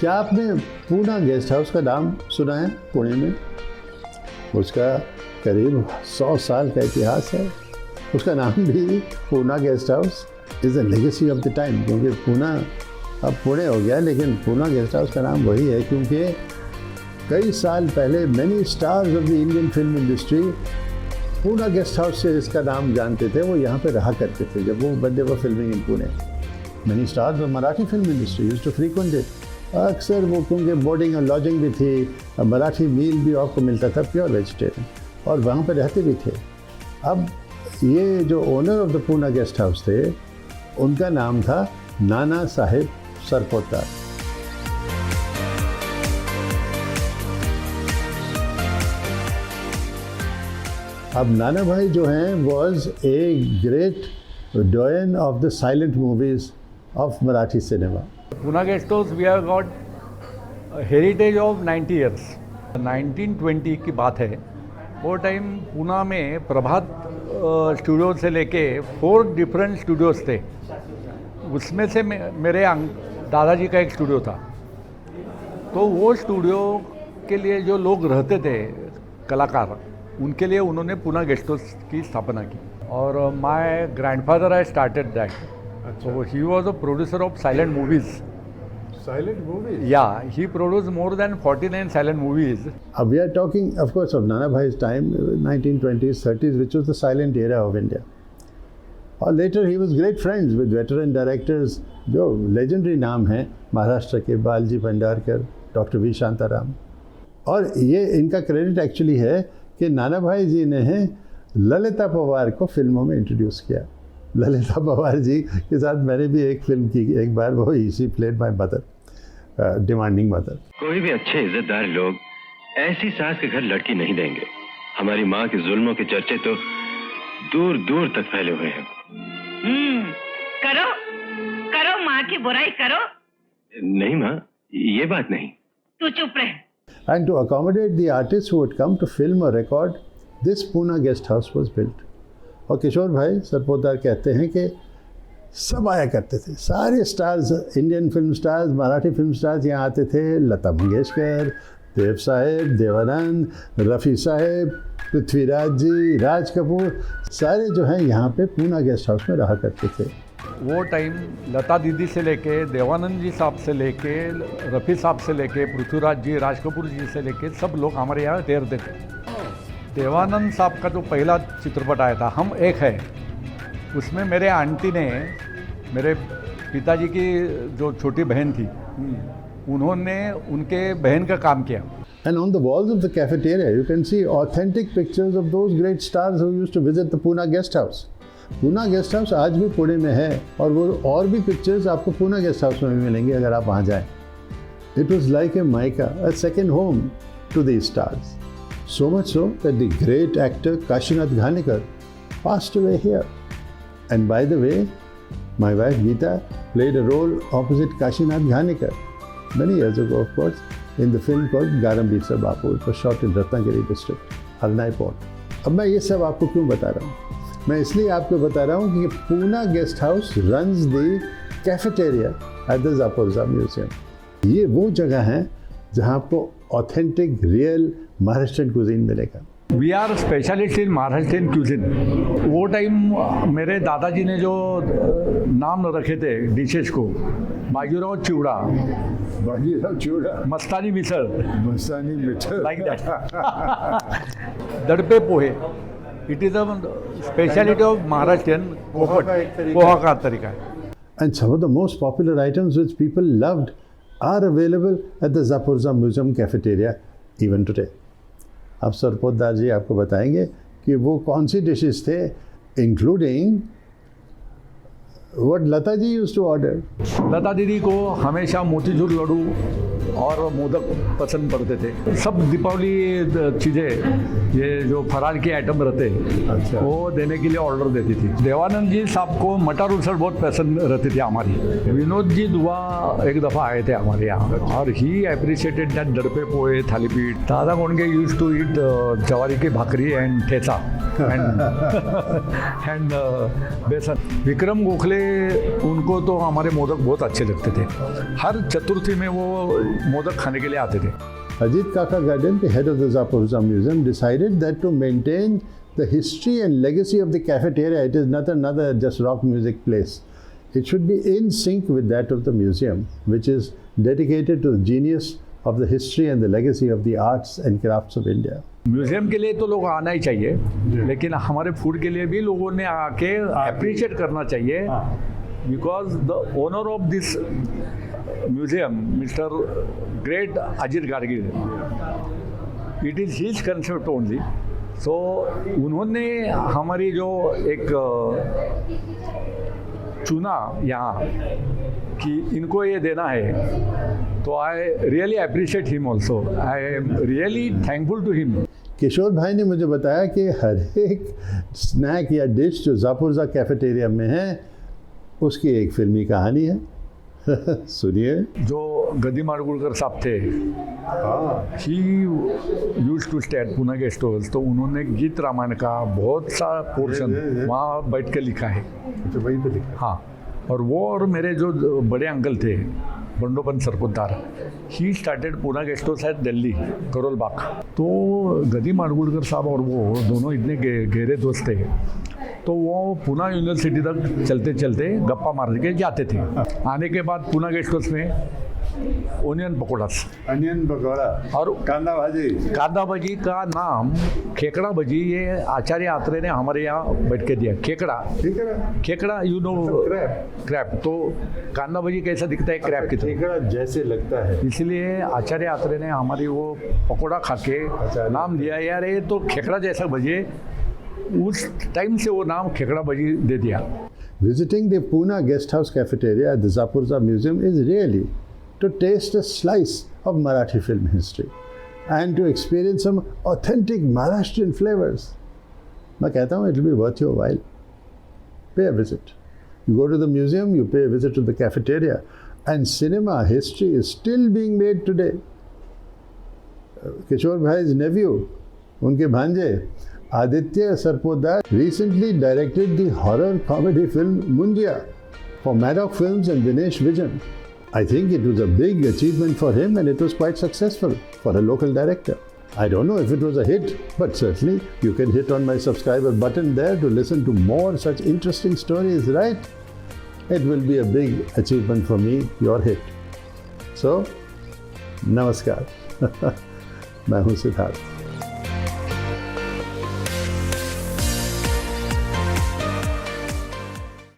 क्या आपने Poona guest house का नाम सुना है? पुणे में उसका करीब 100 साल का इतिहास है। उसका नाम भी Poona guest house is the legacy of the time, क्योंकि पूना अब पुणे हो गया, लेकिन पूना गेस्ट हाउस का नाम वही है क्योंकि कई साल पहले many stars of the Indian film industry Poona guest house से इसका नाम जानते थे। वो यहाँ पे रहा करते थे जब वो बंदे were filming in Pune. Many stars of Marathi film industry used to frequent it. अक्सर वो क्योंकि बोर्डिंग और लॉजिंग भी थी, मराठी मील भी आपको मिलता था, प्योर वेजिटेरियन, और वहाँ पे रहते भी थे। अब ये जो owner of the Poona guest house थे, उनका नाम था नाना साहेब सरपोतदार। अब नाना भाई जो हैं was a great doyen of the silent movies of Marathi cinema. Pune Guest House, we have got a heritage of 90 years. 1920 की बात है। वो टाइम पूना में प्रभात स्टूडियो से लेके 4 डिफरेंट स्टूडियोज थे। उसमें से मेरे दादाजी का एक स्टूडियो था। तो वो स्टूडियो के लिए जो लोग रहते थे, कलाकार, उनके लिए उन्होंने पूना गेस्ट हाउस की स्थापना की। और my grandfather I started that. So he was a producer of silent movies. Silent movies? Yeah, he produced more than 49 silent movies. We are talking, of course, of Nana Bhai's time, 1920s, 30s, which was the silent era of India. Or later, he was great friends with veteran directors, जो legendary नाम हैं महाराष्ट्र के, Balaji Bhandarkar, doctor V Shantaram. और ये इनका credit actually है कि नाना भाई जी ने ललिता पवार को फिल्मों में इंट्रोड्यूस किया। ललिता पवार जी के साथ मैंने भी एक फिल्म की एक बार, वो she played my mother, demanding mother. कोई भी अच्छे इज्जतदार लोग ऐसी सास के घर लड़की नहीं देंगे। हमारी माँ के जुल्मों के चर्चे तो दूर दूर तक फैले हुए हैं। करो करो, माँ की बुराई करो। नहीं माँ, ये बात नहीं। तू चुप रह। And to accommodate the artists who would come to film or record, this Pune guest house was built. और किशोर भाई सरपोतदार कहते हैं कि सब आया करते थे, सारे stars, Indian film stars, Marathi film stars यहाँ आते थे। लता मंगेशकर, देव साहेब, देवानंद, रफ़ी साहेब, पृथ्वीराज जी, राज कपूर, सारे जो हैं यहाँ पे पूना गेस्ट हाउस में रहा करते थे। वो टाइम लता दीदी से लेके, देवानंद जी साहब से लेके, रफ़ी साहब से लेके, पृथ्वीराज जी, राज कपूर जी से लेके सब लोग हमारे यहाँ तैरते थे। देवानंद साहब का जो पहला चित्रपट आया था, हम एक है, उसमें मेरे आंटी ने, मेरे पिताजी की जो छोटी बहन थी, उन्होंने उनके बहन का काम किया। And on the walls of the cafeteria, you can see authentic pictures of those great stars who used to visit the Pune guest house. Poona guest house आज भी पुणे में है, और वो और भी पिक्चर्स आपको पूना गेस्ट हाउस में भी मिलेंगी अगर आप वहाँ जाएं। It was like a Maika, a second home to these stars. So much so that the great actor Kashinath Ghanikar passed away here. And by the way, my wife Geeta played a role opposite Kashinath Ghanikar many years ago, of course, in the film called Garambir Sir Bapu. It was shot in Ratnagiri district, Halnai Port. अब मैं ये सब आपको क्यों बता रहा हूँ? मैं इसलिए आपको बता रहा हूँ कि Poona guest house runs the cafeteria at the Zaporozhe Museum. ये वो जगह है जहाँ आपको ऑथेंटिक रियल महाराष्ट्रियन कुजीन मिलेगा। We are specialist in Maharashtrian cuisine. वो टाइम मेरे दादाजी ने जो नाम रखे थे डिशेज को, Bajirao chivda, Mastani misal, like that, dadpe pohe. It is a speciality of Maharashtrian poha का तरीका है। And some of the most popular items which people loved are available at the Zaporozhe Museum cafeteria even today. अब सरपोतदार जी आपको बताएंगे कि वो कौन सी डिशेस थे, including what Lata ji used to order. Lata Didi को हमेशा मोतीचूर लड्डू और मोदक पसंद पड़ते थे। सब दीपावली चीज़ें ये जो फरार के आइटम रहते अच्छा। वो देने के लिए ऑर्डर देती थी। देवानंद जी साहब को मटर उसड़ बहुत पसंद रहती थी हमारी। विनोद जी दुआ एक दफ़ा आए थे हमारे यहाँ और ही appreciated that दड़पे pohe thalipeeth. Dada Kondke use to eat जवारी की भाकरी एंड ठेचा एंड बेसन। विक्रम गोखले उनको तो हमारे मोदक बहुत अच्छे लगते थे। हर चतुर्थी में वो मोदक खाने के लिए आते थे। Ajit Kaka Garden, the head of the Zaporizhzhia Museum, decided that to maintain the history and legacy of the cafeteria, it is not another just rock music place. It should be in sync with that of the museum, which is dedicated to the genius of the history and the legacy of the arts and crafts of India. Museum के लिए तो लोग आना ही चाहिए, लेकिन हमारे food के लिए भी लोगों ने आके अप्रिशिएट करना चाहिए। Because the owner of this museum mister great Ajit Gadgil, it is his concept only. So उन्होंने हमारी जो एक चुना यहाँ कि इनको ये देना है, तो I really appreciate him also. I am really thankful to him. Kishore Bhai ने मुझे बताया कि हर एक स्नैक या डिश जो जापुरजा कैफेटेरिया में है उसकी एक फिल्मी कहानी है। सुनिए। जो गदी माडगुळकर साहब थे, he use to stay at Poona guest house, तो उन्होंने गीत रामायण का बहुत सा पोर्शन वहाँ बैठ के लिखा है। तो वहीं पे लिखा। हाँ, और वो और मेरे जो बड़े अंकल थे Bandopan Sarpotdar, he started Poona guest house at Delhi Karol Bagh. तो गदी माडगुळकर साहब और वो दोनों इतने गहरे दोस्त थे, तो वो पूना यूनिवर्सिटी तक चलते चलते गप्पा मार के जाते थे। आने के बाद पूना गेस्ट हाउस में ओनियन पकौड़ा और कांदा भाजी का नाम खेकड़ा भजी, ये आचार्य आत्रे ने हमारे यहाँ बैठ के दिया। खेकड़ा यू नो क्रैप, तो कांदा भजी कैसा दिखता है क्रैप की तरह जैसे लगता है, इसलिए आचार्य आत्रे ने हमारी वो पकौड़ा खा के नाम दिया, यार ये तो खेकड़ा जैसा भजी। उस टाइम से वो नाम खेकड़ा भजी दे दिया। Visiting the Pune Guest House Cafeteria at the Zaporizhzhia Museum is really to taste a slice of Marathi film history and to experience some authentic Maharashtrian flavors. मैं कहता हूँ it will be worth your while. Pay a visit. You go to the museum, you pay a visit to the cafeteria, and cinema history is still being made today. Kishore Bhai's nephew, उनके भांजे Aditya Sarpotdar recently directed the horror comedy film Munjia for Maddock Films and Dinesh Vijan. I think it was a big achievement for him and it was quite successful for a local director. I don't know if it was a hit, but certainly you can hit on my subscriber button there to listen to more such interesting stories, right? It will be a big achievement for me, your hit. So, namaskar. मैं हूँ सिद्धार्थ।